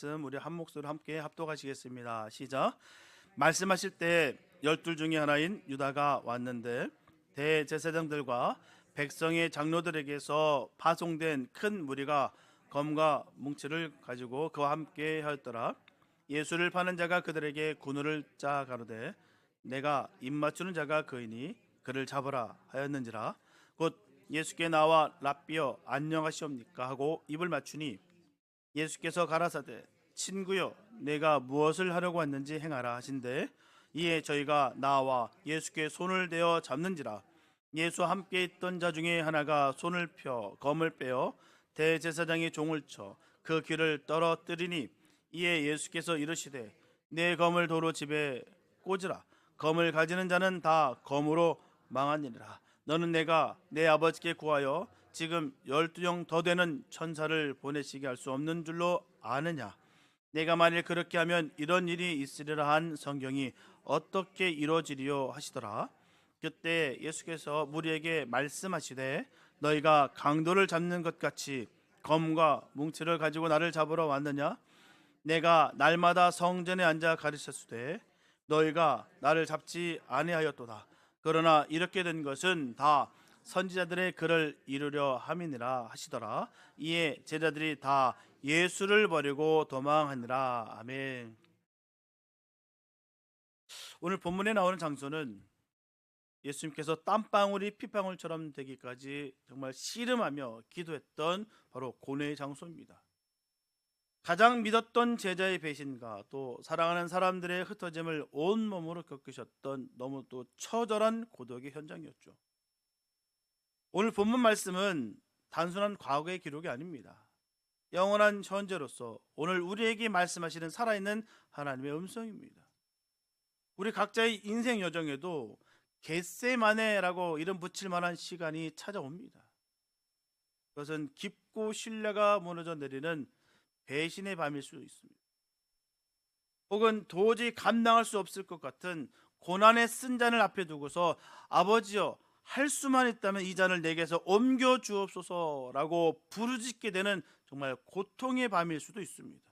말씀 우리 한 목소리로 함께 합독하시겠습니다. 시작. 말씀하실 때 열둘 중에 하나인 유다가 왔는데 대제사장들과 백성의 장로들에게서 파송된 큰 무리가 검과 뭉치를 가지고 그와 함께 하였더라. 예수를 파는 자가 그들에게 군우를 짜 가로되 내가 입맞추는 자가 그이니 그를 잡으라 하였는지라. 곧 예수께 나와 랍비여 안녕하시옵니까 하고 입을 맞추니 예수께서 가라사대 친구여 내가 무엇을 하려고 왔는지 행하라 하신대 이에 저희가 나와 예수께 손을 대어 잡는지라. 예수와 함께 있던 자 중에 하나가 손을 펴 검을 빼어 대제사장의 종을 쳐 그 귀를 떨어뜨리니 이에 예수께서 이르시되 내 검을 도로 집에 꽂으라. 검을 가지는 자는 다 검으로 망하니라. 너는 내가 내 아버지께 구하여 지금 12영 더 되는 천사를 보내시게 할 수 없는 줄로 아느냐. 내가 만일 그렇게 하면 이런 일이 있으리라 한 성경이 어떻게 이루어지리요 하시더라. 그때 예수께서 무리에게 말씀하시되 너희가 강도를 잡는 것 같이 검과 뭉치를 가지고 나를 잡으러 왔느냐. 내가 날마다 성전에 앉아 가르쳤으되 너희가 나를 잡지 아니하였도다. 그러나 이렇게 된 것은 다 선지자들의 글을 이루려 함이니라 하시더라. 이에 제자들이 다 예수를 버리고 도망하니라. 아멘. 오늘 본문에 나오는 장소는 예수님께서 땀방울이 피방울처럼 되기까지 정말 씨름하며 기도했던 바로 고뇌의 장소입니다. 가장 믿었던 제자의 배신과 또 사랑하는 사람들의 흩어짐을 온몸으로 겪으셨던 너무도 처절한 고독의 현장이었죠. 오늘 본문 말씀은 단순한 과거의 기록이 아닙니다. 영원한 현재로서 오늘 우리에게 말씀하시는 살아있는 하나님의 음성입니다. 우리 각자의 인생 여정에도 겟세마네라고 이름 붙일 만한 시간이 찾아옵니다. 그것은 깊고 신뢰가 무너져 내리는 배신의 밤일 수 있습니다. 혹은 도저히 감당할 수 없을 것 같은 고난의 쓴 잔을 앞에 두고서 아버지여 할 수만 있다면 이 잔을 내게서 옮겨 주옵소서라고 부르짖게 되는 정말 고통의 밤일 수도 있습니다.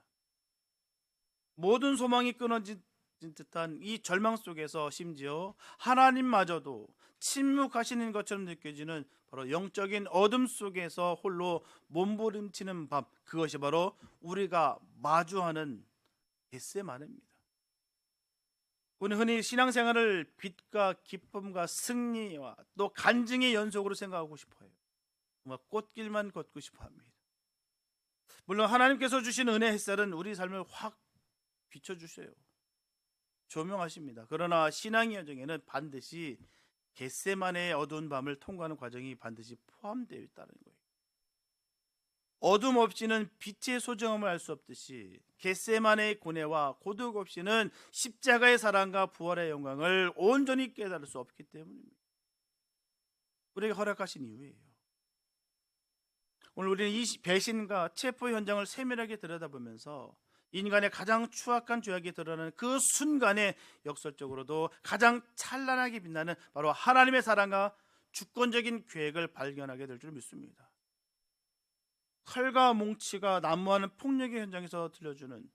모든 소망이 끊어진 듯한 이 절망 속에서 심지어 하나님마저도 침묵하시는 것처럼 느껴지는 바로 영적인 어둠 속에서 홀로 몸부림치는 밤, 그것이 바로 우리가 마주하는 겟세마네입니다. 우리는 흔히 신앙생활을 빛과 기쁨과 승리와 또 간증의 연속으로 생각하고 싶어요. 정말 꽃길만 걷고 싶어 합니다. 물론 하나님께서 주신 은혜 햇살은 우리 삶을 확 비춰주셔요. 조명하십니다. 그러나 신앙의 여정에는 반드시 겟세마네의 어두운 밤을 통과하는 과정이 반드시 포함되어 있다는 거예요. 어둠 없이는 빛의 소중함을 알 수 없듯이 겟세마네의 고뇌와 고독 없이는 십자가의 사랑과 부활의 영광을 온전히 깨달을 수 없기 때문입니다. 우리에게 허락하신 이유예요. 오늘 우리는 이 배신과 체포 현장을 세밀하게 들여다보면서 인간의 가장 추악한 죄악이 드러나는 그 순간에 역설적으로도 가장 찬란하게 빛나는 바로 하나님의 사랑과 주권적인 계획을 발견하게 될 줄 믿습니다. 칼과 뭉치가 난무하는 폭력의 현장에서 들려주는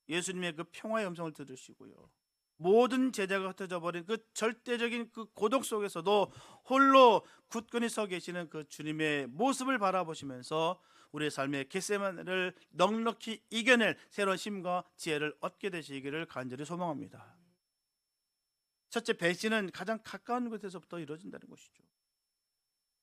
예수님의 그 평화의 음성을 들으시고요, 모든 제자가 흩어져 버린 그 절대적인 그 고독 속에서도 홀로 굳건히 서 계시는 그 주님의 모습을 바라보시면서 우리의 삶의 겟세마네를 넉넉히 이겨낼 새로운 힘과 지혜를 얻게 되시기를 간절히 소망합니다. 첫째, 배신은 가장 가까운 곳에서부터 이루어진다는 것이죠.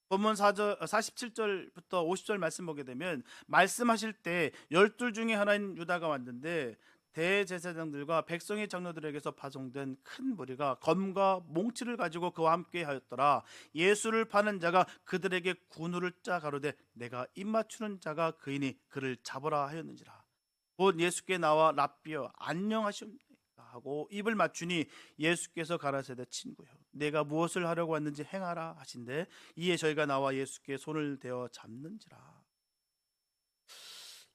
본문 47절부터 50절 말씀 보게 되면 말씀하실 때 열둘 중에 하나인 유다가 왔는데 대제사장들과 백성의 장로들에게서 파송된 큰 무리가 검과 몽치를 가지고 그와 함께 하였더라. 예수를 파는 자가 그들에게 군우를 짜 가로되 내가 입맞추는 자가 그이니 그를 잡으라 하였는지라. 곧 예수께 나와 랍비여 안녕하시옵니까 하고 입을 맞추니 예수께서 가라사대 친구여 내가 무엇을 하려고 왔는지 행하라 하신대 이에 저희가 나와 예수께 손을 대어 잡는지라.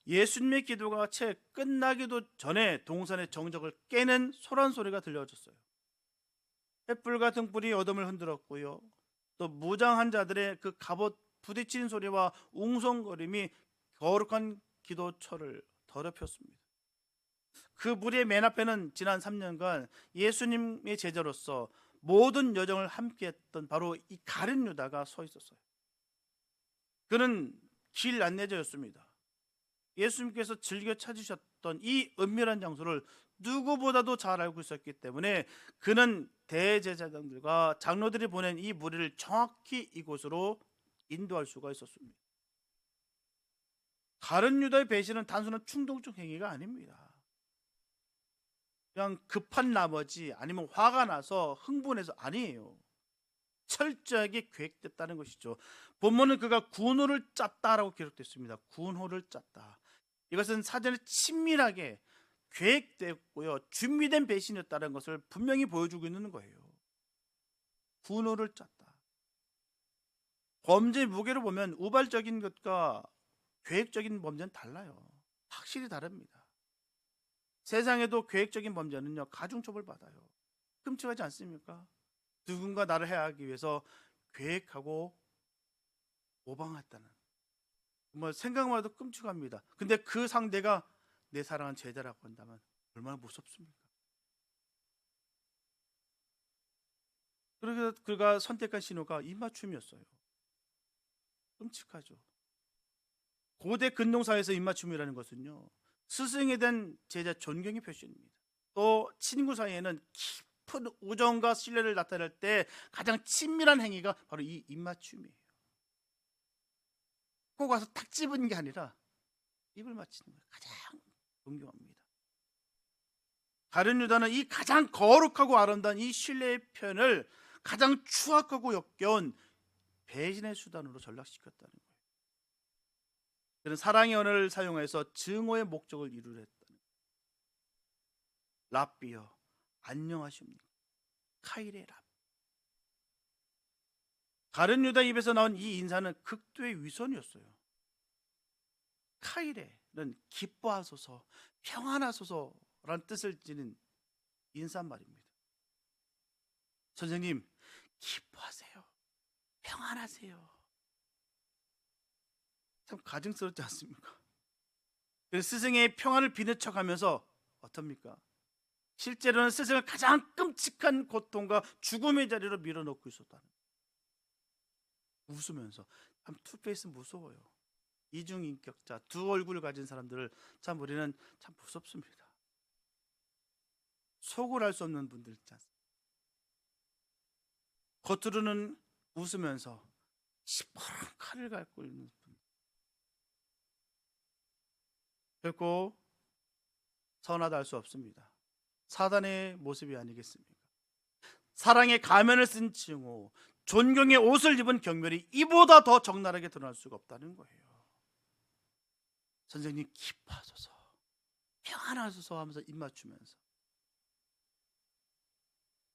예수님의 기도가 채 끝나기도 전에 동산의 정적을 깨는 소란 소리가 들려졌어요. 횃불과 등불이 어둠을 흔들었고요, 또 무장한 자들의 그 갑옷 부딪히는 소리와 웅성거림이 거룩한 기도처를 더럽혔습니다. 그 무리의 맨 앞에는 지난 3년간 예수님의 제자로서 모든 여정을 함께했던 바로 이 가룟 유다가 서 있었어요. 그는 길 안내자였습니다. 예수님께서 즐겨 찾으셨던 이 은밀한 장소를 누구보다도 잘 알고 있었기 때문에 그는 대제사장들과 장로들이 보낸 이 무리를 정확히 이곳으로 인도할 수가 있었습니다. 가룟 유다의 배신은 단순한 충동적 행위가 아닙니다. 그냥 급한 나머지 아니면 화가 나서 흥분해서 아니에요. 철저하게 계획됐다는 것이죠. 본문은 그가 군호를 짰다라고 기록됐습니다. 군호를 짰다. 이것은 사전에 친밀하게 계획됐고요, 준비된 배신이었다는 것을 분명히 보여주고 있는 거예요. 군호를 짰다. 범죄의 무게로 보면 우발적인 것과 계획적인 범죄는 달라요. 확실히 다릅니다. 세상에도 계획적인 범죄는요, 가중처벌 받아요. 끔찍하지 않습니까? 누군가 나를 해하기 위해서 계획하고 모방했다는, 정말 생각만 해도 끔찍합니다. 근데 그 상대가 내 사랑한 제자라고 한다면 얼마나 무섭습니까? 그래서 그가 선택한 신호가 입맞춤이었어요. 끔찍하죠. 고대 근동사에서 입맞춤이라는 것은요, 스승에 대한 제자 존경의 표시입니다. 또 친구 사이에는 깊은 우정과 신뢰를 나타낼 때 가장 친밀한 행위가 바로 이 입맞춤이에요. 꼭 와서 탁 집은 게 아니라 입을 맞추는 거예요. 가장 존경합니다. 가룟 유다는 이 가장 거룩하고 아름다운 이 신뢰의 표현을 가장 추악하고 역겨운 배신의 수단으로 전락시켰다는 거예요. 그는 사랑의 언어를 사용해서 증오의 목적을 이루려 했다는 거예요. 랍비여, 안녕하십니까? 카이레 랍. 가룟 유다 입에서 나온 이 인사는 극도의 위선이었어요. 카이레는 기뻐하소서, 평안하소서라는 뜻을 지닌 인사말입니다. 선생님, 기뻐하세요, 평안하세요. 참 가증스럽지 않습니까? 그래서 스승의 평안을 비는 척하면서 어떻습니까? 실제로는 스승을 가장 끔찍한 고통과 죽음의 자리로 밀어넣고 있었다는, 웃으면서. 참 투페이스 무서워요. 이중인격자, 두 얼굴을 가진 사람들을 참 우리는 참 무섭습니다. 속을 알 수 없는 분들 있지 않습니까? 겉으로는 웃으면서 시퍼런 칼을 갖고 있는 분, 결코 선하다 할 수 없습니다. 사단의 모습이 아니겠습니까? 사랑의 가면을 쓴 증오, 존경의 옷을 입은 경멸이 이보다 더 적나라하게 드러날 수가 없다는 거예요. 선생님, 기뻐하소서, 평안하소서 하면서 입 맞추면서.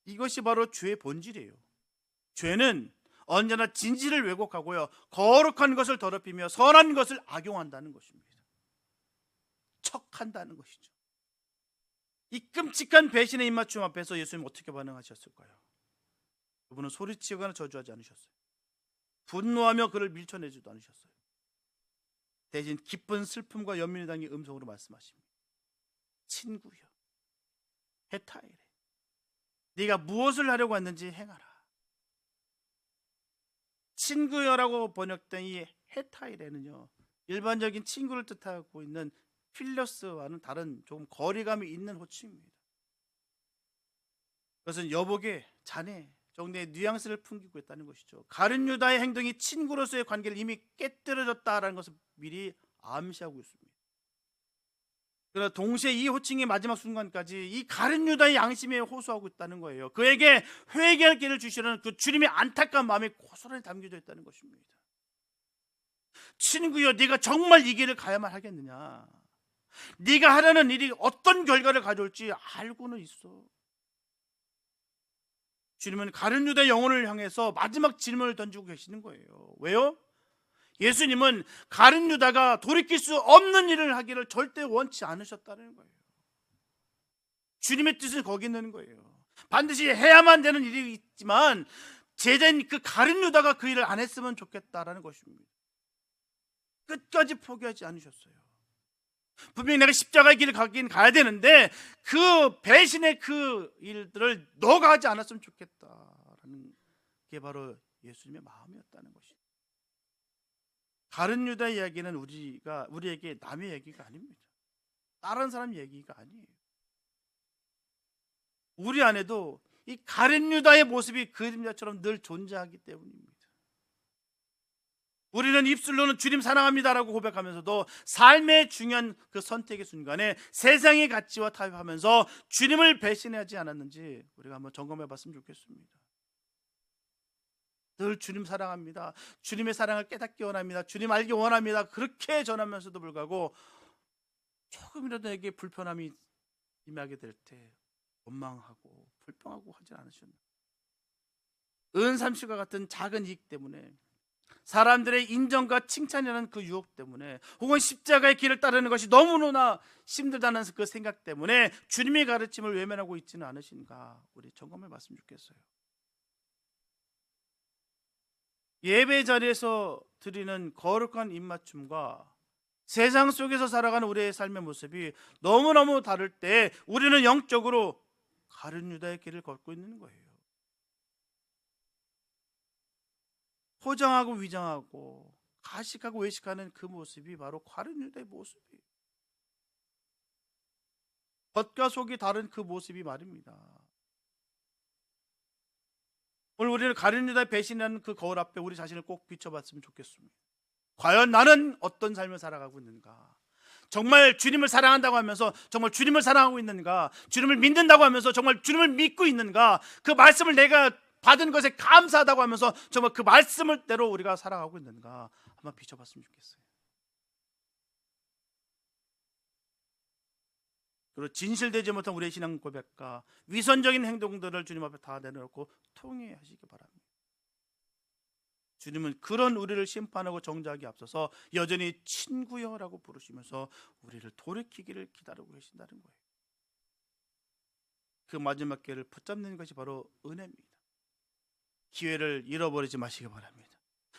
이것이 바로 죄의 본질이에요. 죄는 언제나 진실을 왜곡하고요, 거룩한 것을 더럽히며 선한 것을 악용한다는 것입니다. 척한다는 것이죠. 이 끔찍한 배신의 입맞춤 앞에서 예수님 어떻게 반응하셨을까요? 그분은 소리치거나 저주하지 않으셨어요. 분노하며 그를 밀쳐내지도 않으셨어요. 대신 기쁜 슬픔과 연민이 담긴 음성으로 말씀하십니다. 친구여, 헤타이레, 네가 무엇을 하려고 왔는지 행하라. 친구여라고 번역된 이 헤타이레는요, 일반적인 친구를 뜻하고 있는 필러스와는 다른 조금 거리감이 있는 호칭입니다. 그것은 여복의 자네 정도의 뉘앙스를 풍기고 있다는 것이죠. 가룟 유다의 행동이 친구로서의 관계를 이미 깨뜨려졌다라는 것을 미리 암시하고 있습니다. 그러나 동시에 이 호칭의 마지막 순간까지 이 가룟 유다의 양심에 호소하고 있다는 거예요. 그에게 회개할 길을 주시려는 그 주님의 안타까운 마음이 고스란히 담겨져 있다는 것입니다. 친구여, 네가 정말 이 길을 가야만 하겠느냐? 네가 하려는 일이 어떤 결과를 가져올지 알고는 있어. 주님은 가룟 유다의 영혼을 향해서 마지막 질문을 던지고 계시는 거예요. 왜요? 예수님은 가룟 유다가 돌이킬 수 없는 일을 하기를 절대 원치 않으셨다는 거예요. 주님의 뜻은 거기 있는 거예요. 반드시 해야만 되는 일이 있지만 제자인 그 가룟 유다가 그 일을 안 했으면 좋겠다라는 것입니다. 끝까지 포기하지 않으셨어요. 분명히 내가 십자가의 길을 가긴 가야 되는데 그 배신의 그 일들을 너가 하지 않았으면 좋겠다라는 게 바로 예수님의 마음이었다는 것이죠. 가룟 유다 이야기는 우리에게 남의 얘기가 아닙니다. 다른 사람 얘기가 아니에요. 우리 안에도 이 가룟 유다의 모습이 그림자처럼 늘 존재하기 때문입니다. 우리는 입술로는 주님 사랑합니다라고 고백하면서도 삶의 중요한 그 선택의 순간에 세상의 가치와 타협하면서 주님을 배신하지 않았는지 우리가 한번 점검해 봤으면 좋겠습니다. 늘 주님 사랑합니다, 주님의 사랑을 깨닫기 원합니다, 주님 알기 원합니다, 그렇게 전하면서도 불구하고 조금이라도 내게 불편함이 임하게 될 때 원망하고 불평하고 하지 않으셨나요? 은삼시과 같은 작은 이익 때문에, 사람들의 인정과 칭찬이라는 그 유혹 때문에, 혹은 십자가의 길을 따르는 것이 너무나 힘들다는 그 생각 때문에 주님의 가르침을 외면하고 있지는 않으신가, 우리 점검해 봤으면 좋겠어요. 예배 자리에서 드리는 거룩한 입맞춤과 세상 속에서 살아가는 우리의 삶의 모습이 너무너무 다를 때 우리는 영적으로 가룟 유다의 길을 걷고 있는 거예요. 포장하고 위장하고 가식하고 외식하는 그 모습이 바로 가룟 유다의 모습이에요. 겉과 속이 다른 그 모습이 말입니다. 오늘 우리는 가룟 유다의 배신이라는 그 거울 앞에 우리 자신을 꼭 비춰봤으면 좋겠습니다. 과연 나는 어떤 삶을 살아가고 있는가? 정말 주님을 사랑한다고 하면서 정말 주님을 사랑하고 있는가? 주님을 믿는다고 하면서 정말 주님을 믿고 있는가? 그 말씀을 내가 받은 것에 감사하다고 하면서 정말 그 말씀을 대로 우리가 살아가고 있는가? 한번 비춰봤으면 좋겠어요. 그리고 진실되지 못한 우리의 신앙 고백과 위선적인 행동들을 주님 앞에 다 내려놓고 통회하시기 바랍니다. 주님은 그런 우리를 심판하고 정죄하기 앞서서 여전히 친구여라고 부르시면서 우리를 돌이키기를 기다리고 계신다는 거예요. 그 마지막 기회를 붙잡는 것이 바로 은혜입니다. 기회를 잃어버리지 마시기 바랍니다.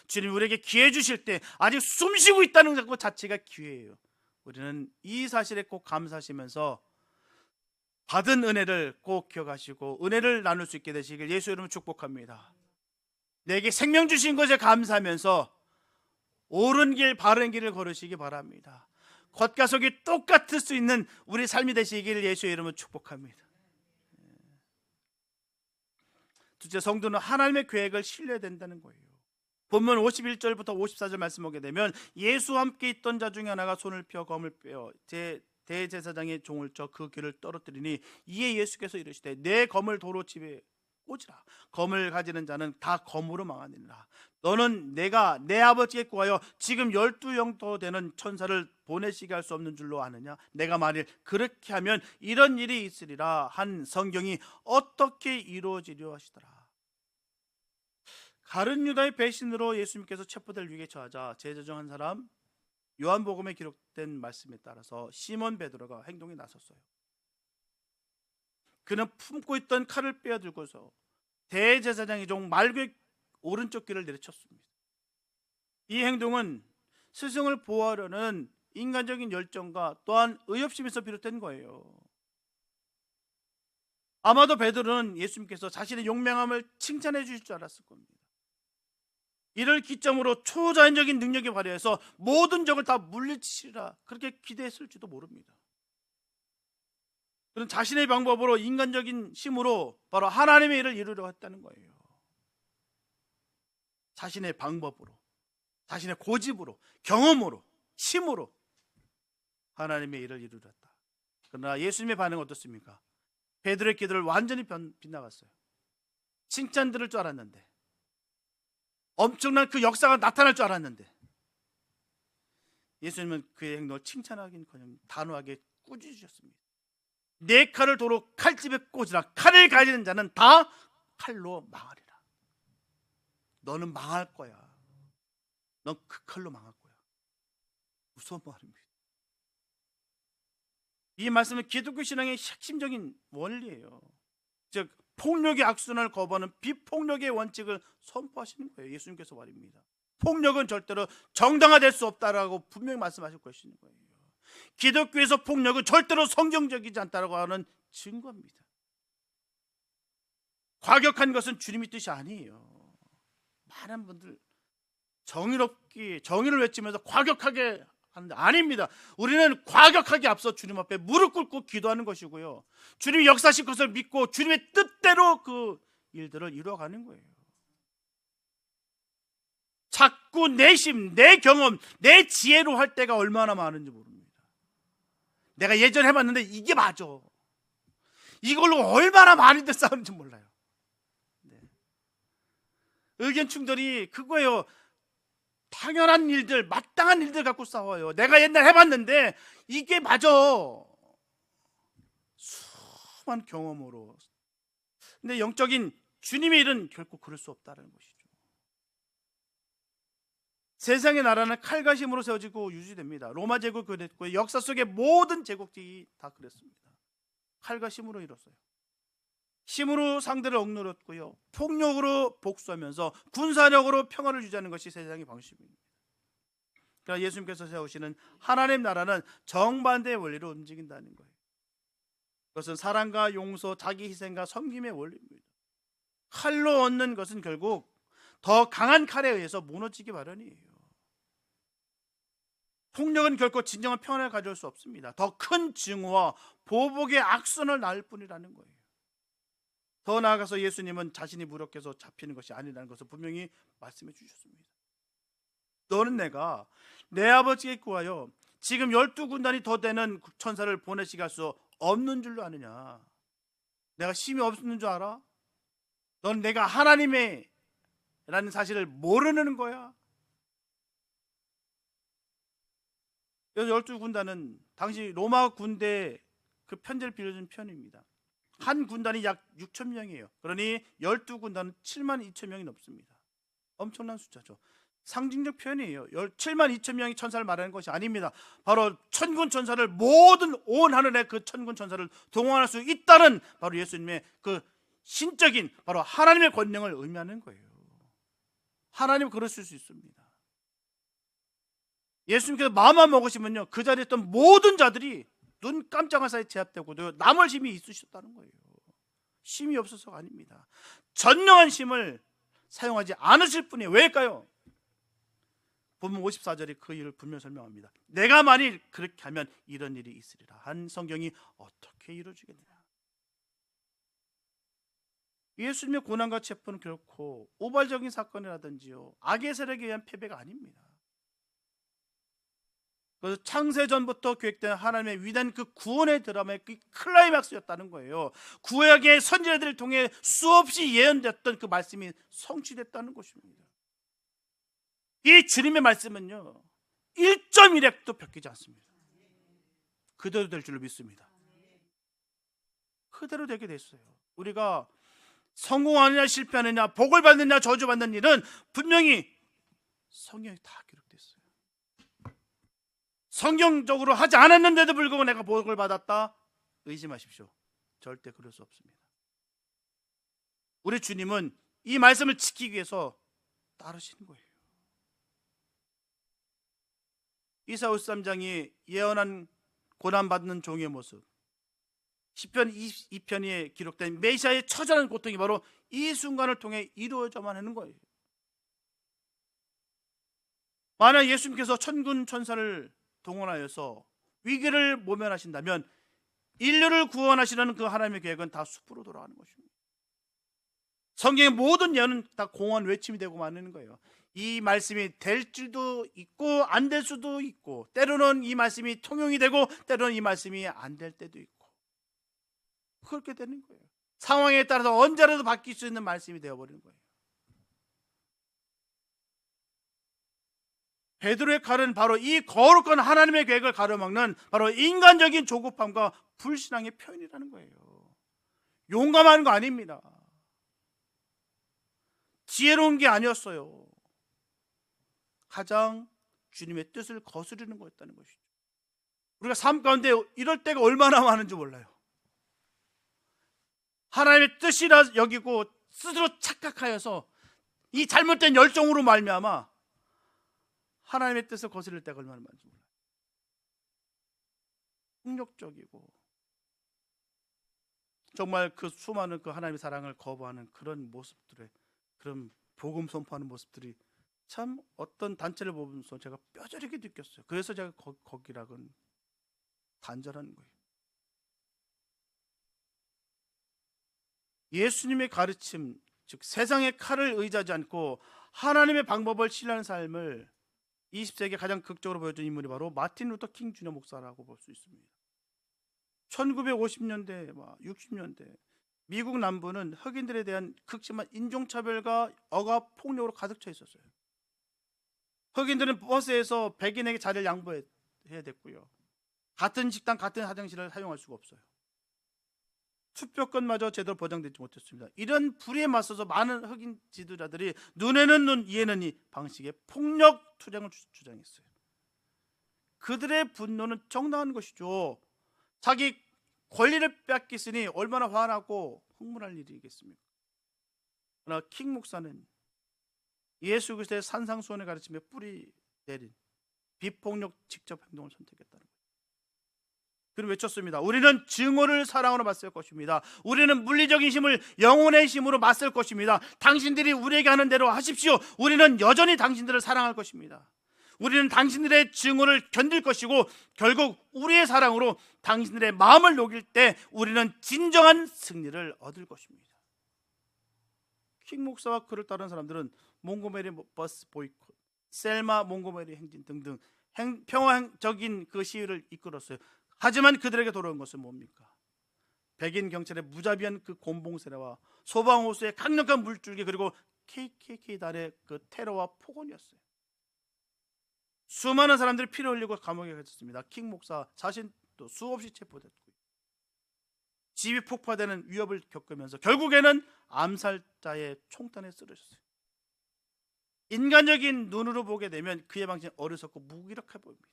주님 우리에게 기회 주실 때 아직 숨쉬고 있다는 것 자체가 기회예요. 우리는 이 사실에 꼭 감사하시면서 받은 은혜를 꼭 기억하시고 은혜를 나눌 수 있게 되시길 예수 이름으로 축복합니다. 내게 생명 주신 것에 감사하면서 옳은 길 바른 길을 걸으시기 바랍니다. 겉과 속이 똑같을 수 있는 우리 삶이 되시기를 예수의 이름으로 축복합니다. 둘째, 성도는 하나님의 계획을 신뢰해야 된다는 거예요. 본문 51절부터 54절 말씀 보게 되면 예수와 함께 있던 자 중에 하나가 손을 펴 검을 빼어 대제사장의 종을 쳐 그 귀를 떨어뜨리니 이에 예수께서 이르시되 내 검을 도로 집에 꽂으라. 검을 가지는 자는 다 검으로 망하니라. 너는 내가 내 아버지께 구하여 지금 12영토 되는 천사를 보내시게 할 수 없는 줄로 아느냐? 내가 만일 그렇게 하면 이런 일이 있으리라 한 성경이 어떻게 이루어지려 하시더라. 가룟 유다의 배신으로 예수님께서 체포될 위기에 처하자 제자 중 한 사람, 요한복음에 기록된 말씀에 따라서 시몬 베드로가 행동에 나섰어요. 그는 품고 있던 칼을 빼어들고서 대제사장의 종 말고의 오른쪽 귀를 내리쳤습니다. 이 행동은 스승을 보호하려는 인간적인 열정과 또한 의협심에서 비롯된 거예요. 아마도 베드로는 예수님께서 자신의 용맹함을 칭찬해 주실 줄 알았을 겁니다. 이를 기점으로 초자연적인 능력을 발휘해서 모든 적을 다 물리치리라 그렇게 기대했을지도 모릅니다. 그는 자신의 방법으로 인간적인 힘으로 바로 하나님의 일을 이루려 했다는 거예요. 자신의 방법으로, 자신의 고집으로, 경험으로, 힘으로 하나님의 일을 이루렸다. 그러나 예수님의 반응은 어떻습니까? 베드로의 기도를 완전히 빗나갔어요. 칭찬 들을 줄 알았는데, 엄청난 그 역사가 나타날 줄 알았는데 예수님은 그의 행동을 칭찬하기는커녕 단호하게 꾸짖으셨습니다. 내 칼을 도로 칼집에 꽂으라. 칼을 가지는 자는 다 칼로 망하리라. 너는 망할 거야. 넌 그 칼로 망할 거야. 무서운 말입니다. 이 말씀은 기독교 신앙의 핵심적인 원리예요. 즉 폭력의 악순환을 거부하는 비폭력의 원칙을 선포하시는 거예요. 예수님께서 말입니다. 폭력은 절대로 정당화될 수 없다라고 분명히 말씀하실 것인 거예요. 기독교에서 폭력은 절대로 성경적이지 않다고 하는 증거입니다. 과격한 것은 주님의 뜻이 아니에요. 많은 분들 정의롭게 정의를 외치면서 과격하게 하는데 아닙니다. 우리는 과격하게 앞서 주님 앞에 무릎 꿇고 기도하는 것이고요, 주님이 역사하실 것을 믿고 주님의 뜻대로 그 일들을 이루어가는 거예요. 자꾸 내 힘, 내 경험, 내 지혜로 할 때가 얼마나 많은지 모릅니다. 내가 예전에 해봤는데 이게 맞아, 이걸로 얼마나 많이들 싸우는지 몰라요. 네. 의견 충돌이 그거예요. 당연한 일들, 마땅한 일들 갖고 싸워요. 내가 옛날 해봤는데 이게 맞아. 수많은 경험으로. 근데 영적인 주님의 일은 결코 그럴 수 없다는 것이죠. 세상의 나라는 칼과 힘으로 세워지고 유지됩니다. 로마 제국 그랬고요, 역사 속의 모든 제국들이 다 그랬습니다. 칼과 힘으로 이뤘어요. 힘으로 상대를 억누렸고요, 폭력으로 복수하면서 군사력으로 평화를 유지하는 것이 세상의 방식입니다. 그러나 예수님께서 세우시는 하나님 나라는 정반대의 원리로 움직인다는 거예요. 그것은 사랑과 용서, 자기 희생과 섬김의 원리입니다. 칼로 얻는 것은 결국 더 강한 칼에 의해서 무너지기 마련이에요. 폭력은 결코 진정한 평안을 가져올 수 없습니다. 더 큰 증오와 보복의 악순을 낳을 뿐이라는 거예요. 더 나아가서 예수님은 자신이 무력해서 잡히는 것이 아니라는 것을 분명히 말씀해 주셨습니다. 너는 내가 내 아버지께 구하여 지금 12군단이 더 되는 천사를 보내시게 할 수 없는 줄로 아느냐? 내가 힘이 없는 줄 알아? 넌 내가 하나님의 라는 사실을 모르는 거야. 12군단은 당시 로마 군대 그 편제를 빌려준 편입니다. 한 군단이 약 6천 명이에요. 그러니 12군단은 7만 2천 명이 넘습니다. 엄청난 숫자죠. 상징적 표현이에요. 7만 2천 명이 천사를 말하는 것이 아닙니다. 바로 천군 천사를, 모든 온 하늘의 그 천군 천사를 동원할 수 있다는 바로 예수님의 그 신적인 바로 하나님의 권능을 의미하는 거예요. 하나님은 그러실 수 있습니다. 예수님께서 마음만 먹으시면요, 그 자리에 있던 모든 자들이 눈 깜짝할 사이에 제압되고도 남을 힘이 있으셨다는 거예요. 힘이 없어서가 아닙니다. 전능한 힘을 사용하지 않으실 뿐이에요. 왜일까요? 본문 54절이 그 일을 분명히 설명합니다. 내가 만일 그렇게 하면 이런 일이 있으리라 한 성경이 어떻게 이루어지겠느냐? 예수님의 고난과 체포는 결코 우발적인 사건이라든지요, 악의 세력에 의한 패배가 아닙니다. 그래서 창세전부터 계획된 하나님의 위대한 그 구원의 드라마의 그 클라이막스였다는 거예요. 구약의 선지자들을 통해 수없이 예언됐던 그 말씀이 성취됐다는 것입니다. 이 주님의 말씀은요, 1.1핵도 벽히지 않습니다. 그대로 될 줄로 믿습니다. 그대로 되게 됐어요. 우리가 성공하느냐 실패하느냐, 복을 받느냐 저주받는 일은 분명히 성경에 다 기록됐어요. 성경적으로 하지 않았는데도 불구하고 내가 복을 받았다? 의심하십시오. 절대 그럴 수 없습니다. 우리 주님은 이 말씀을 지키기 위해서 따르시는 거예요. 이사야 53장이 예언한 고난받는 종의 모습, 시편 22편에 기록된 메시아의 처절한 고통이 바로 이 순간을 통해 이루어져만 하는 거예요. 만약 예수님께서 천군 천사를 동원하여서 위기를 모면하신다면 인류를 구원하시려는 그 하나님의 계획은 다 숲으로 돌아가는 것입니다. 성경의 모든 예언은 다 공허한 외침이 되고 마는 거예요. 이 말씀이 될 줄도 있고 안 될 수도 있고, 때로는 이 말씀이 통용이 되고 때로는 이 말씀이 안 될 때도 있고, 그렇게 되는 거예요. 상황에 따라서 언제라도 바뀔 수 있는 말씀이 되어버리는 거예요. 베드로의 칼은 바로 이 거룩한 하나님의 계획을 가로막는 바로 인간적인 조급함과 불신앙의 표현이라는 거예요. 용감한 거 아닙니다. 지혜로운 게 아니었어요. 가장 주님의 뜻을 거스르는 거였다는 것이죠. 우리가 삶 가운데 이럴 때가 얼마나 많은지 몰라요. 하나님의 뜻이라 여기고 스스로 착각하여서 이 잘못된 열정으로 말미암아 하나님의 뜻을 거스를 때가 얼마나 많은지 몰라요. 폭력적이고 정말 그 수많은 그 하나님의 사랑을 거부하는 그런 모습들의 그런 복음 선포하는 모습들이 참 어떤 단체를 보면서 제가 뼈저리게 느꼈어요. 그래서 제가 거기락은 간절한 거예요. 예수님의 가르침, 즉 세상의 칼을 의지하지 않고 하나님의 방법을 신뢰하는 삶을 20세기에 가장 극적으로 보여준 인물이 바로 마틴 루터 킹 주니어 목사라고 볼 수 있습니다. 1950년대, 60년대 미국 남부는 흑인들에 대한 극심한 인종차별과 억압 폭력으로 가득 차 있었어요. 흑인들은 버스에서 백인에게 자리를 양보해야 됐고요. 같은 식당, 같은 화장실을 사용할 수가 없어요. 투표권마저 제대로 보장되지 못했습니다. 이런 불의에 맞서서 많은 흑인 지도자들이 눈에는 눈, 이에는 이 방식의 폭력 투쟁을 주장했어요. 그들의 분노는 정당한 것이죠. 자기 권리를 뺏겼으니 얼마나 화나고 흥분할 일이겠습니까? 그러나 킹 목사는 예수 그리스도의 산상수훈을 가르치며 뿌리 내린 비폭력 직접 행동을 선택했다는 거예요. 그리고 외쳤습니다. 우리는 증오를 사랑으로 맞설 것입니다. 우리는 물리적인 힘을 영혼의 힘으로 맞설 것입니다. 당신들이 우리에게 하는 대로 하십시오. 우리는 여전히 당신들을 사랑할 것입니다. 우리는 당신들의 증오를 견딜 것이고 결국 우리의 사랑으로 당신들의 마음을 녹일 때 우리는 진정한 승리를 얻을 것입니다. 킹 목사와 그를 따르는 사람들은 몽고메리 버스 보이콧, 셀마 몽고메리 행진 등등 평화적인 그 시위를 이끌었어요. 하지만 그들에게 돌아온 것은 뭡니까? 백인 경찰의 무자비한 그 곤봉세례와 소방호수의 강력한 물줄기, 그리고 KKK단의 그 테러와 폭언이었어요. 수많은 사람들이 피를 흘리고 감옥에 갇혔습니다. 킹 목사 자신도 수없이 체포됐고 집이 폭파되는 위협을 겪으면서 결국에는 암살자의 총탄에 쓰러졌어요. 인간적인 눈으로 보게 되면 그의 방식은 어리석고 무기력해 보입니다.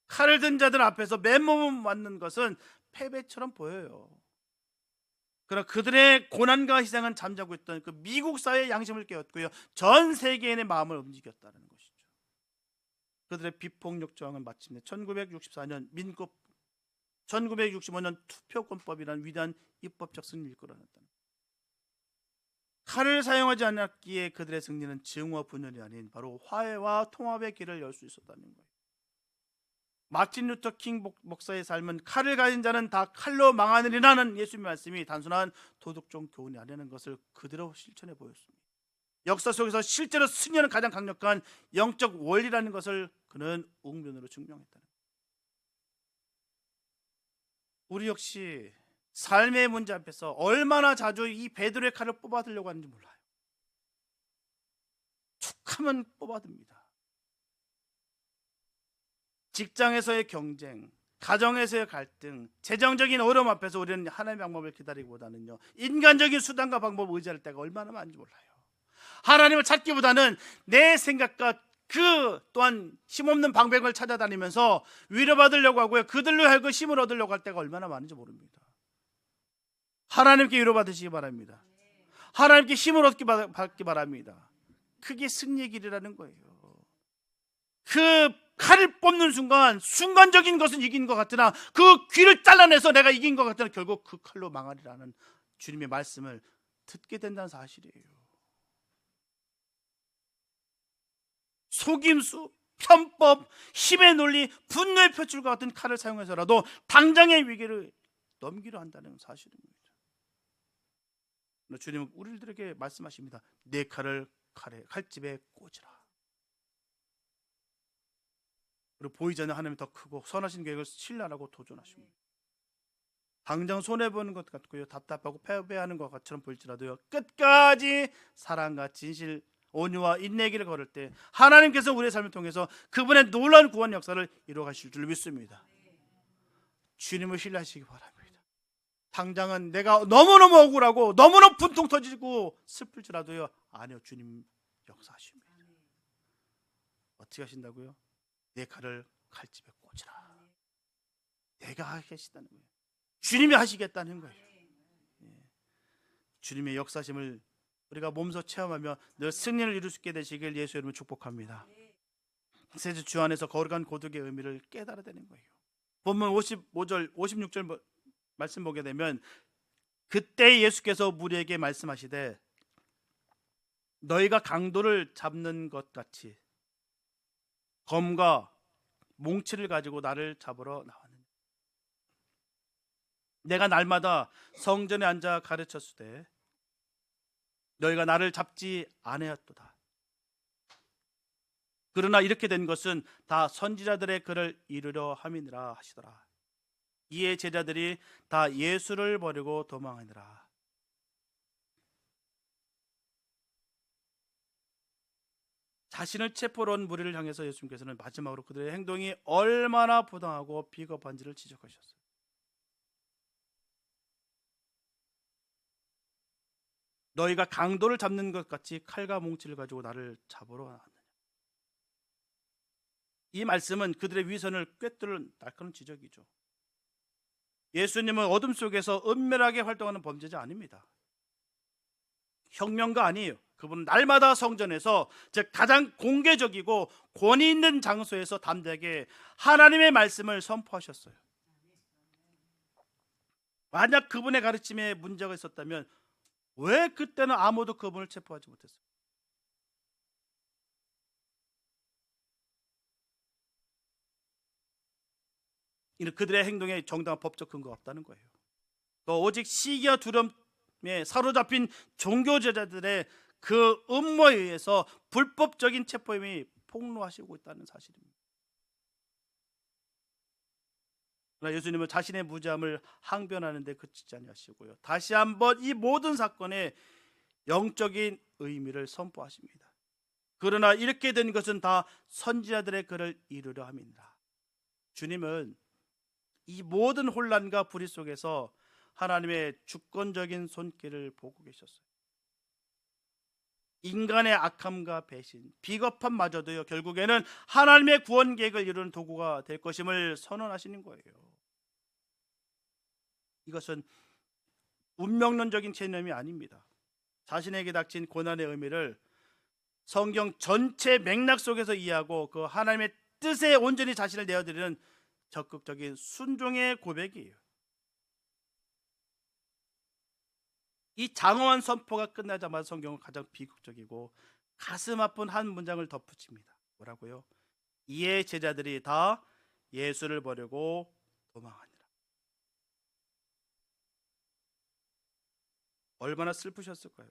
칼을 든 자들 앞에서 맨몸을 맞는 것은 패배처럼 보여요. 그러나 그들의 고난과 희생은 잠자고 있던 그 미국 사회의 양심을 깨웠고요, 전 세계인의 마음을 움직였다는 것이죠. 그들의 비폭력 저항은 마침내 1964년 민법, 1965년 투표권법이라는 위대한 입법적 승리를 이끌어냈다. 칼을 사용하지 않았기에 그들의 승리는 증오와 분열이 아닌 바로 화해와 통합의 길을 열 수 있었다는 거예요. 마틴 루터 킹 목사의 삶은 칼을 가진 자는 다 칼로 망하느니라는 예수님의 말씀이 단순한 도덕적 교훈이 아니라는 것을 그대로 실천해 보였습니다. 역사 속에서 실제로 승리하는 가장 강력한 영적 원리라는 것을 그는 웅변으로 증명했다는 거예요. 우리 역시 삶의 문제 앞에서 얼마나 자주 이 베드로의 칼을 뽑아들려고 하는지 몰라요. 툭하면 뽑아듭니다. 직장에서의 경쟁, 가정에서의 갈등, 재정적인 어려움 앞에서 우리는 하나님의 방법을 기다리기보다는요, 인간적인 수단과 방법을 의지할 때가 얼마나 많은지 몰라요. 하나님을 찾기보다는 내 생각과 그 또한 힘없는 방법을 찾아다니면서 위로받으려고 하고요, 그들로 하여금 힘을 얻으려고 할 때가 얼마나 많은지 모릅니다. 하나님께 위로받으시기 바랍니다. 하나님께 힘을 얻기 바랍니다. 그게 승리의 길이라는 거예요. 그 칼을 뽑는 순간 순간적인 것은 이긴 것 같으나 그 귀를 잘라내서 내가 이긴 것 같으나 결국 그 칼로 망하리라는 주님의 말씀을 듣게 된다는 사실이에요. 속임수, 편법, 힘의 논리, 분노의 표출과 같은 칼을 사용해서라도 당장의 위기를 넘기려 한다는 사실입니다. 주님은 우리들에게 말씀하십니다. 내 칼을 칼집에 꽂으라. 그리고 보이지 않는 하나님이 더 크고 선하신 계획을 신뢰하라고 도전하십니다. 당장 손해보는 것 같고요, 답답하고 패배하는 것처럼 보일지라도요, 끝까지 사랑과 진실, 온유와 인내의 길을 걸을 때 하나님께서 우리의 삶을 통해서 그분의 놀라운 구원 역사를 이루어가실 줄 믿습니다. 주님을 신뢰하시기 바랍니다. 당장은 내가 너무너무 억울하고 너무너무 분통 터지고 슬플지라도요, 아니요, 주님 역사하십니다. 어떻게 하신다고요? 내 칼을 칼집에 꽂으라. 내가 하시겠다는 거예요. 주님이 하시겠다는 거예요. 주님의 역사심을 우리가 몸소 체험하며 늘 승리를 이룰 수 있게 되시길 예수 이름으로 축복합니다. 세주 주 안에서 거룩한 고독의 의미를 깨달아야 되는 거예요. 본문 55절 56절 말씀 보게 되면 그때 예수께서 무리에게 말씀하시되 너희가 강도를 잡는 것 같이 검과 몽치를 가지고 나를 잡으러 나왔느냐. 내가 날마다 성전에 앉아 가르쳤으되 너희가 나를 잡지 아니하였도다. 그러나 이렇게 된 것은 다 선지자들의 글을 이루려 함이니라 하시더라. 이에 제자들이 다 예수를 버리고 도망하니라. 자신을 체포로 온 무리를 향해서 예수님께서는 마지막으로 그들의 행동이 얼마나 부당하고 비겁한지를 지적하셨어요. 너희가 강도를 잡는 것 같이 칼과 몽치를 가지고 나를 잡으러 나왔느냐. 이 말씀은 그들의 위선을 꿰뚫는 날카로운 지적이죠. 예수님은 어둠 속에서 은밀하게 활동하는 범죄자 아닙니다. 혁명가 아니에요. 그분은 날마다 성전에서, 즉 가장 공개적이고 권위 있는 장소에서 담대하게 하나님의 말씀을 선포하셨어요. 만약 그분의 가르침에 문제가 있었다면 왜 그때는 아무도 그분을 체포하지 못했어요? 이는 그들의 행동에 정당한 법적 근거가 없다는 거예요. 또 오직 시기와 두려움에 사로잡힌 종교 제자들의 그 음모에 의해서 불법적인 체포임이 폭로하시고 있다는 사실입니다. 그러나 예수님은 자신의 무죄함을 항변하는 데 그치지 아니하시고요, 다시 한번 이 모든 사건의 영적인 의미를 선포하십니다. 그러나 이렇게 된 것은 다 선지자들의 글을 이루려 함이니라. 주님은 이 모든 혼란과 불의 속에서 하나님의 주권적인 손길을 보고 계셨어요. 인간의 악함과 배신, 비겁함마저도요 결국에는 하나님의 구원 계획을 이루는 도구가 될 것임을 선언하시는 거예요. 이것은 운명론적인 개념이 아닙니다. 자신에게 닥친 고난의 의미를 성경 전체 맥락 속에서 이해하고 그 하나님의 뜻에 온전히 자신을 내어드리는 적극적인 순종의 고백이에요. 이 장엄한 선포가 끝나자마자 성경은 가장 비극적이고 가슴 아픈 한 문장을 덧붙입니다. 뭐라고요? 이에 제자들이 다 예수를 버리고 도망하니라. 얼마나 슬프셨을까요?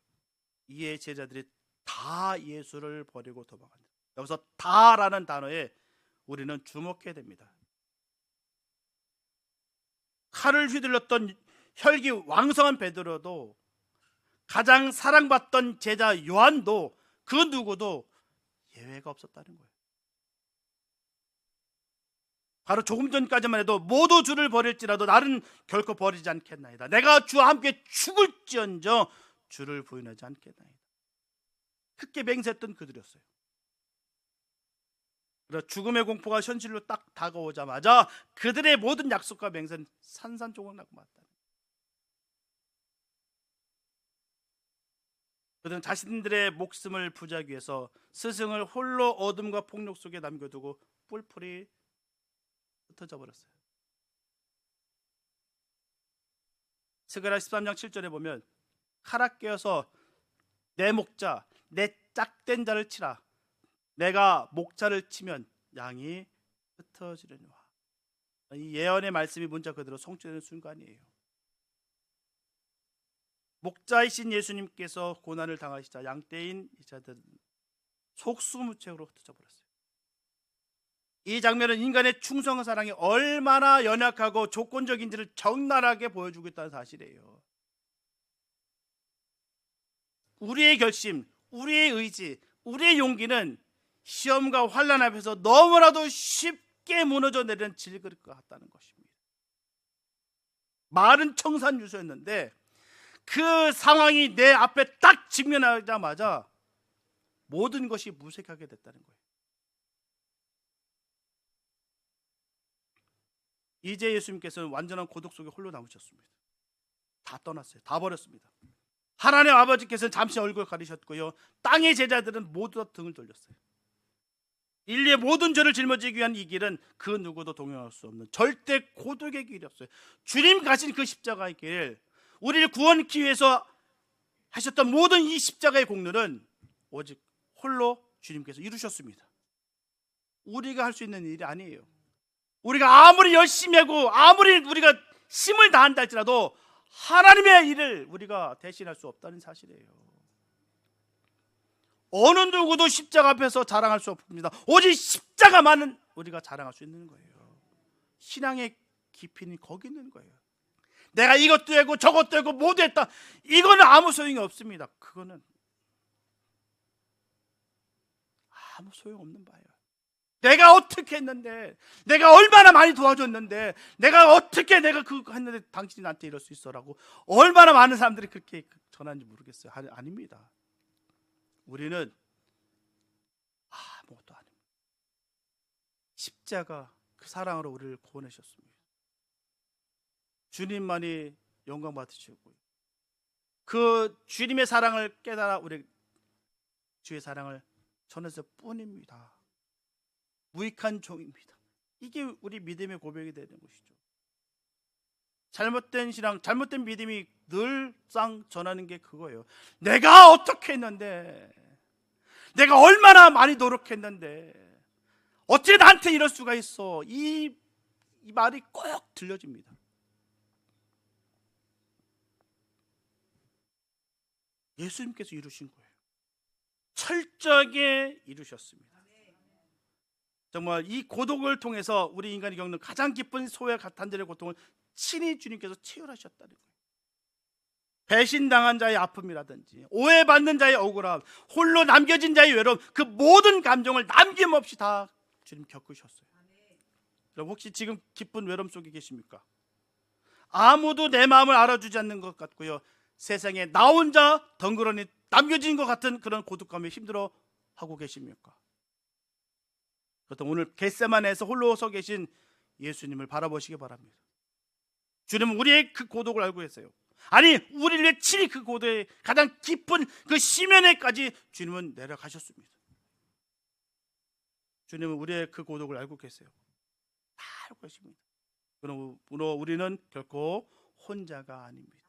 이에 제자들이 다 예수를 버리고 도망하니라. 여기서 다라는 단어에 우리는 주목해야 됩니다. 칼을 휘둘렀던 혈기 왕성한 베드로도, 가장 사랑받던 제자 요한도, 그 누구도 예외가 없었다는 거예요. 바로 조금 전까지만 해도 모두 주를 버릴지라도 나는 결코 버리지 않겠나이다. 내가 주와 함께 죽을지언정 주를 부인하지 않겠나이다. 크게 맹세했던 그들이었어요. 그러나 죽음의 공포가 현실로 딱 다가오자마자 그들의 모든 약속과 맹세는 산산조각 맞다. 그들은 자신들의 목숨을 부지하기 위해서 스승을 홀로 어둠과 폭력 속에 남겨두고 뿔뿔이 흩어져 버렸어요. 스가랴 13장 7절에 보면 카라 깨어서 내 목자, 내 짝된 자를 치라. 내가 목자를 치면 양이 흩어지려니와. 이 예언의 말씀이 문자 그대로 성취되는 순간이에요. 목자이신 예수님께서 고난을 당하시자 양떼인 이자들은 속수무책으로 흩어져 버렸어요. 이 장면은 인간의 충성한 사랑이 얼마나 연약하고 조건적인지를 적나라하게 보여주고 있다는 사실이에요. 우리의 결심, 우리의 의지, 우리의 용기는 시험과 환난 앞에서 너무나도 쉽게 무너져 내리는 질그릇 같다는 것입니다. 말은 청산유수였는데 그 상황이 내 앞에 딱 직면하자마자 모든 것이 무색하게 됐다는 거예요. 이제 예수님께서는 완전한 고독 속에 홀로 남으셨습니다. 다 떠났어요. 다 버렸습니다. 하나님 아버지께서는 잠시 얼굴 가리셨고요, 땅의 제자들은 모두 다 등을 돌렸어요. 인류의 모든 죄를 짊어지기 위한 이 길은 그 누구도 동행할 수 없는 절대 고독의 길이었어요. 주님 가신 그 십자가의 길, 우리를 구원하기 위해서 하셨던 모든 이 십자가의 공로는 오직 홀로 주님께서 이루셨습니다. 우리가 할 수 있는 일이 아니에요. 우리가 아무리 열심히 하고 아무리 우리가 힘을 다한다 할지라도 하나님의 일을 우리가 대신할 수 없다는 사실이에요. 어느 누구도 십자가 앞에서 자랑할 수 없습니다. 오직 십자가만은 우리가 자랑할 수 있는 거예요. 신앙의 깊이는 거기 있는 거예요. 내가 이것도 하고 저것도 하고 모두 했다, 이거는 아무 소용이 없습니다. 그거는 아무 소용없는 바예요. 내가 어떻게 했는데, 내가 얼마나 많이 도와줬는데, 내가 어떻게 내가 그거 했는데 당신이 나한테 이럴 수 있어라고 얼마나 많은 사람들이 그렇게 전하는지 모르겠어요. 아닙니다. 우리는 아무것도 아닙니다. 십자가 그 사랑으로 우리를 구원하셨습니다. 주님만이 영광 받으시고, 그 주님의 사랑을 깨달아 우리 주의 사랑을 전했을 뿐입니다. 무익한 종입니다. 이게 우리 믿음의 고백이 되는 것이죠. 잘못된 신앙, 잘못된 믿음이 늘상 전하는 게 그거예요. 내가 어떻게 했는데, 내가 얼마나 많이 노력했는데 어떻게 나한테 이럴 수가 있어. 이 말이 꼭 들려집니다. 예수님께서 이루신 거예요. 철저하게 이루셨습니다. 정말 이 고독을 통해서 우리 인간이 겪는 가장 깊은 소외 단절의 고통을 친히 주님께서 체휼하셨다는 거예요. 배신당한 자의 아픔이라든지 오해받는 자의 억울함, 홀로 남겨진 자의 외로움, 그 모든 감정을 남김없이 다 주님 겪으셨어요. 여러분, 혹시 지금 기쁜 외로움 속에 계십니까? 아무도 내 마음을 알아주지 않는 것 같고요, 세상에 나 혼자 덩그러니 남겨진 것 같은 그런 고독감에 힘들어 하고 계십니까? 그렇다면 오늘 겟세마네에서 홀로 서 계신 예수님을 바라보시기 바랍니다. 주님은 우리의 그 고독을 알고 계세요. 아니, 우리를 위해 친히 그 고독의 가장 깊은 그 심연에까지 주님은 내려가셨습니다. 주님은 우리의 그 고독을 알고 계세요. 다 알고 계십니다. 그러므로 우리는 결코 혼자가 아닙니다.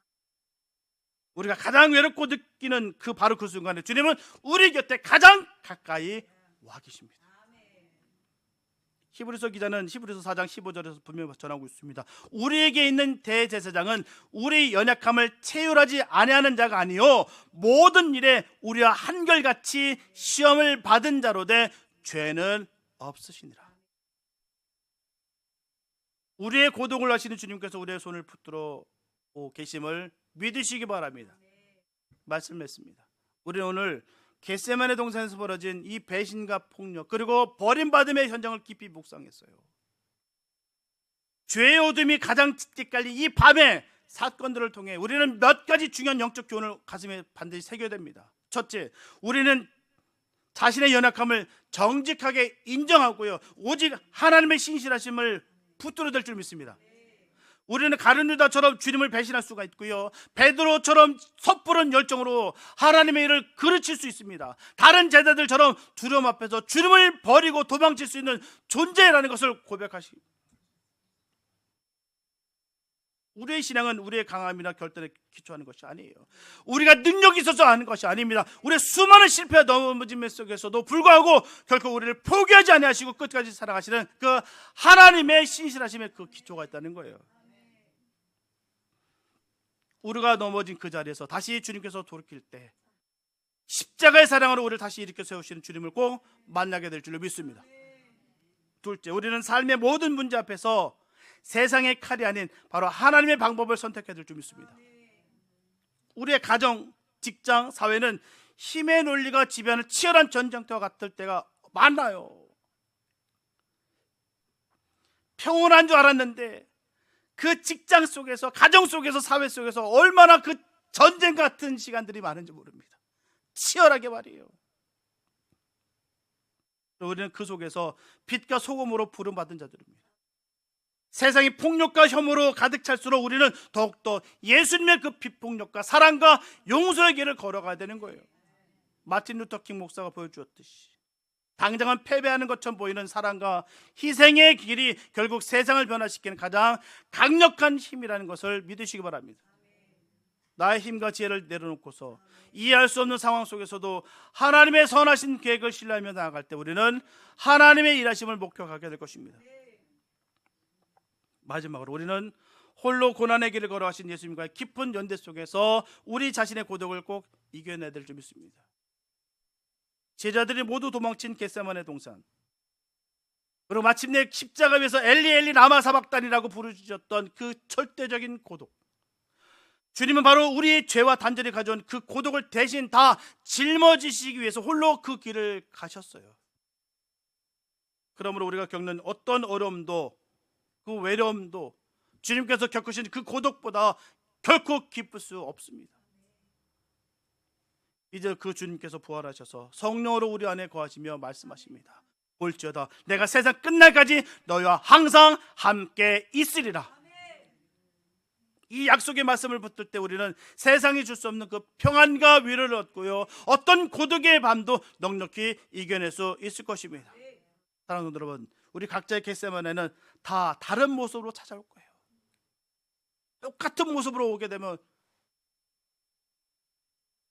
우리가 가장 외롭고 느끼는 바로 그 순간에 주님은 우리 곁에 가장 가까이 와 계십니다. 히브리서 기자는 히브리서 4장 15절에서 분명히 전하고 있습니다. 우리에게 있는 대제사장은 우리 연약함을 체휼하지 아니하는 자가 아니요 모든 일에 우리와 한결같이 시험을 받은 자로 돼 죄는 없으시니라. 우리의 고독을 아시는 주님께서 우리의 손을 붙들어 계심을 믿으시기 바랍니다. 말씀했습니다. 우리는 오늘 겟세마네 동산에서 벌어진 이 배신과 폭력, 그리고 버림받음의 현장을 깊이 묵상했어요. 죄의 어둠이 가장 짙게 깔린 이 밤의 사건들을 통해 우리는 몇 가지 중요한 영적 교훈을 가슴에 반드시 새겨야 됩니다. 첫째, 우리는 자신의 연약함을 정직하게 인정하고요, 오직 하나님의 신실하심을 붙들어야 될 줄 믿습니다. 우리는 가룟 유다처럼 주님을 배신할 수가 있고요, 베드로처럼 섣부른 열정으로 하나님의 일을 그르칠 수 있습니다. 다른 제자들처럼 두려움 앞에서 주님을 버리고 도망칠 수 있는 존재라는 것을 고백하시고, 우리의 신앙은 우리의 강함이나 결단에 기초하는 것이 아니에요. 우리가 능력이 있어서 하는 것이 아닙니다. 우리의 수많은 실패와 넘어짐 속에서도 불구하고 결코 우리를 포기하지 아니하시고 끝까지 사랑하시는 그 하나님의 신실하심의 그 기초가 있다는 거예요. 우리가 넘어진 그 자리에서 다시 주님께서 돌이킬 때 십자가의 사랑으로 우리를 다시 일으켜 세우시는 주님을 꼭 만나게 될 줄로 믿습니다. 둘째, 우리는 삶의 모든 문제 앞에서 세상의 칼이 아닌 바로 하나님의 방법을 선택해야 될 줄 믿습니다. 우리의 가정, 직장, 사회는 힘의 논리가 지배하는 치열한 전쟁터와 같을 때가 많아요. 평온한 줄 알았는데 그 직장 속에서, 가정 속에서, 사회 속에서 얼마나 그 전쟁 같은 시간들이 많은지 모릅니다. 치열하게 말이에요. 우리는 그 속에서 빛과 소금으로 부름받은 자들입니다. 세상이 폭력과 혐오로 가득 찰수록 우리는 더욱더 예수님의 그 비폭력과 사랑과 용서의 길을 걸어가야 되는 거예요. 마틴 루터 킹 목사가 보여주었듯이 당장은 패배하는 것처럼 보이는 사랑과 희생의 길이 결국 세상을 변화시키는 가장 강력한 힘이라는 것을 믿으시기 바랍니다. 나의 힘과 지혜를 내려놓고서 이해할 수 없는 상황 속에서도 하나님의 선하신 계획을 신뢰하며 나아갈 때 우리는 하나님의 일하심을 목표하게 될 것입니다. 마지막으로 우리는 홀로 고난의 길을 걸어가신 예수님과의 깊은 연대 속에서 우리 자신의 고독을 꼭 이겨내야 될 줄 믿습니다. 제자들이 모두 도망친 겟세마네 동산, 그리고 마침내 십자가 위에서 엘리 엘리 라마 사박단이라고 부르셨던 그 절대적인 고독, 주님은 바로 우리의 죄와 단절이 가져온 그 고독을 대신 다 짊어지시기 위해서 홀로 그 길을 가셨어요. 그러므로 우리가 겪는 어떤 어려움도, 그 외로움도 주님께서 겪으신 그 고독보다 결코 기쁠 수 없습니다. 이제 그 주님께서 부활하셔서 성령으로 우리 안에 거하시며 말씀하십니다. 볼지어다 내가 세상 끝날까지 너희와 항상 함께 있으리라. 이 약속의 말씀을 붙들 때 우리는 세상이 줄 수 없는 그 평안과 위로를 얻고요, 어떤 고독의 밤도 넉넉히 이겨낼 수 있을 것입니다. 사랑하는 여러분, 우리 각자의 겟세마네는 다 다른 모습으로 찾아올 거예요. 똑같은 모습으로 오게 되면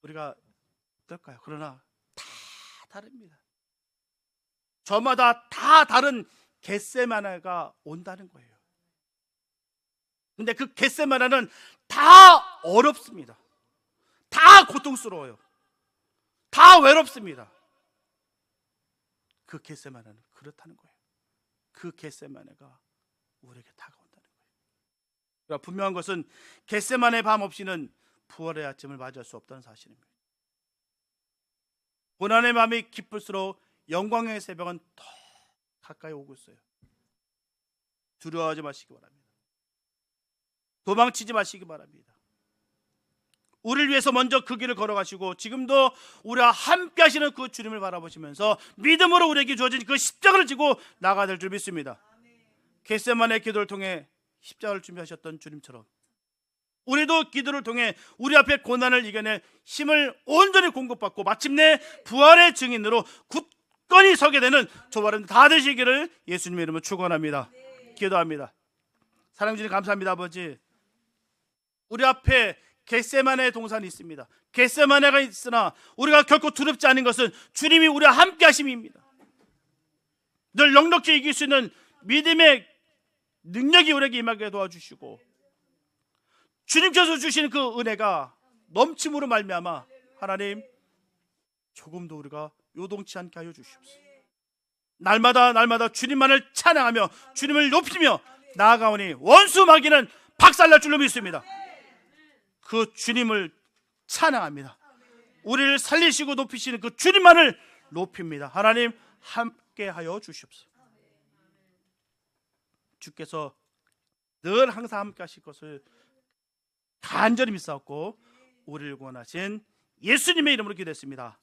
우리가 어떨까요? 그러나 다 다릅니다. 저마다 다 다른 겟세마네가 온다는 거예요. 근데 그 겟세마네는 다 어렵습니다. 다 고통스러워요. 다 외롭습니다. 그 겟세마네는 그렇다는 거예요. 그 겟세마네가 우리에게 다가온다는 거예요. 그러니까 분명한 것은 겟세마네 밤 없이는 부활의 아침을 맞이할 수 없다는 사실입니다. 고난의 마음이 기쁠수록 영광의 새벽은 더 가까이 오고 있어요. 두려워하지 마시기 바랍니다. 도망치지 마시기 바랍니다. 우리를 위해서 먼저 그 길을 걸어가시고 지금도 우리와 함께 하시는 그 주님을 바라보시면서 믿음으로 우리에게 주어진 그 십자가를 지고 나가야 될 줄 믿습니다. 겟세마네 기도를 통해 십자가를 준비하셨던 주님처럼 우리도 기도를 통해 우리 앞에 고난을 이겨낼 힘을 온전히 공급받고 마침내 부활의 증인으로 굳건히 서게 되는 저와 여러분 다 되시기를 예수님의 이름으로 축원합니다. 기도합니다. 사랑해 주님 감사합니다. 아버지, 우리 앞에 겟세마네 동산이 있습니다. 겟세마네가 있으나 우리가 결코 두렵지 않은 것은 주님이 우리와 함께 하심입니다. 늘 넉넉히 이길 수 있는 믿음의 능력이 우리에게 임하게 도와주시고 주님께서 주시는 그 은혜가 넘침으로 말미암아 하나님 조금도 우리가 요동치 않게 하여 주시옵소서. 날마다 주님만을 찬양하며 주님을 높이며 나아가오니 원수 마귀는 박살날 줄로 믿습니다. 그 주님을 찬양합니다. 우리를 살리시고 높이시는 그 주님만을 높입니다. 하나님 함께하여 주시옵소서. 주께서 늘 항상 함께 하실 것을 간절히 믿사옵고 우리를 구원하신 예수님의 이름으로 기도했습니다.